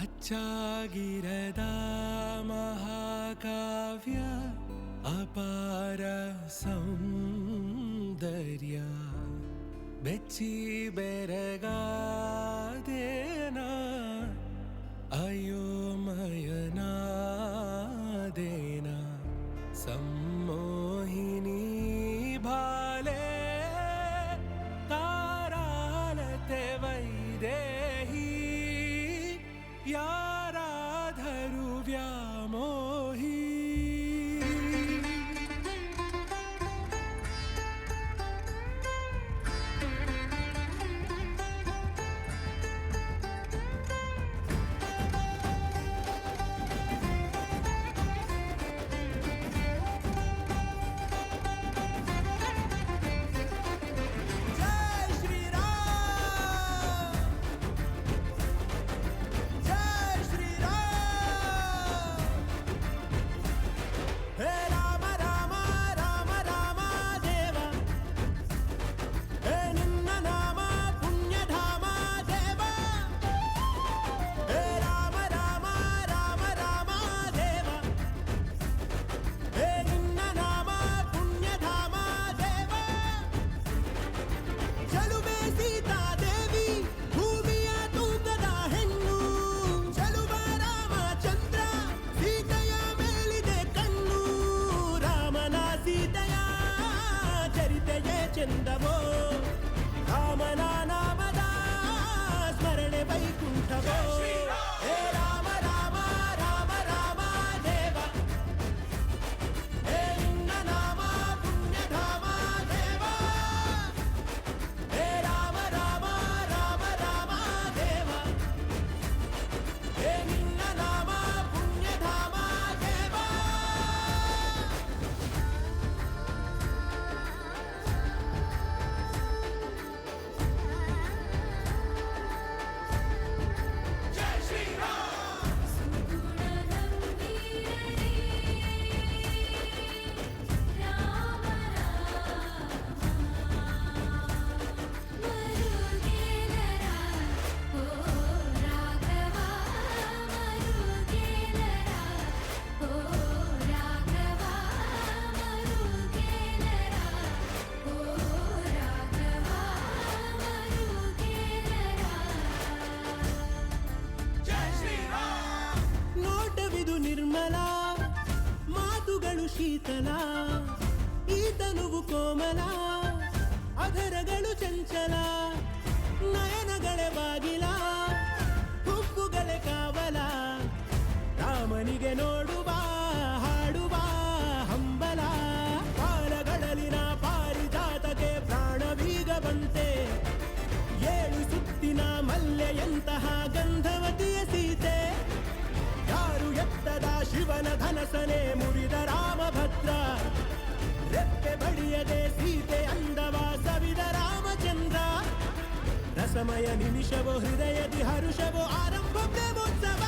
ಅಚ್ಚಾಗಿರದ ಮಹಾಕಾವ್ಯ ಅಪಾರ ಸೌಂದರ್ಯ ಬೆಚ್ಚಿ ಬೆರಗಾದೇನ ಅಯೋಮಯನಾದೇನ ಸಮ್ಮೋಹಿನಿ ಭಾಲೆ ತಾರಾಲತೆ ವೈದೇಹಿ ಯಾರಾಧರು ವ್ಯಾಮೋಹಿ ಚಂದವೋ ರಾಮನ ನಾಮದ ಸ್ಮರಣೆ ವೈಕುಂಠವೋ ಹೇ ರಾಮ ರಾಮ ರಾಮ ರಾಮ ದೇವ ಹೇ ನಿನ್ನ ನಾಮ ಪುಣ್ಯಧಾಮ ದೇವ ಹೇ ರಾಮ ರಾಮ ರಾಮ ರಾಮ ದೇವ ಹೇ ನಿನ್ನ ನಾಮ ಪುಣ್ಯಧಾಮ ದೇವ ನಿರ್ಮಲ ಮಾತುಗಳು ಶೀತಲ ಈತನುವು ಕೋಮಲ ಅಧರಗಳು ಚಂಚಲ ನಯನಗಳೇ ಬಾಗಿಲ ಹುಬ್ಬುಗಳೇ ಕಾವಲ ರಾಮನಿಗೆ ನೋಡುವ ಹಾಡುವ ಹಂಬಲ ಕಾಲಗಳಲ್ಲಿನ ಪಾರಿಜಾತಕ್ಕೆ ಪ್ರಾಣವೀಗ ಬಂತೆ ಏಳು ಸುತ್ತಿನ ಮಲ್ಲೆಯಂತಹ ಗಂಧವತಿಯ ಸೀತೆ ಯಾರು ಎತ್ತದ ಶಿವನ ಧನಸನೆ ಮುರಿದ ರಾಮಭದ್ರ ರೆಪ್ಪೆ ಬಡಿಯದೆ ಸೀತೆ ಅಂದವ ಸವಿದ ರಾಮಚಂದ್ರ ರಸಮಯ ನಿಮಿಷವೋ ಹೃದಯದಿ ಹರುಷವೋ ಆರಂಭ ಪ್ರೇಮೋತ್ಸವ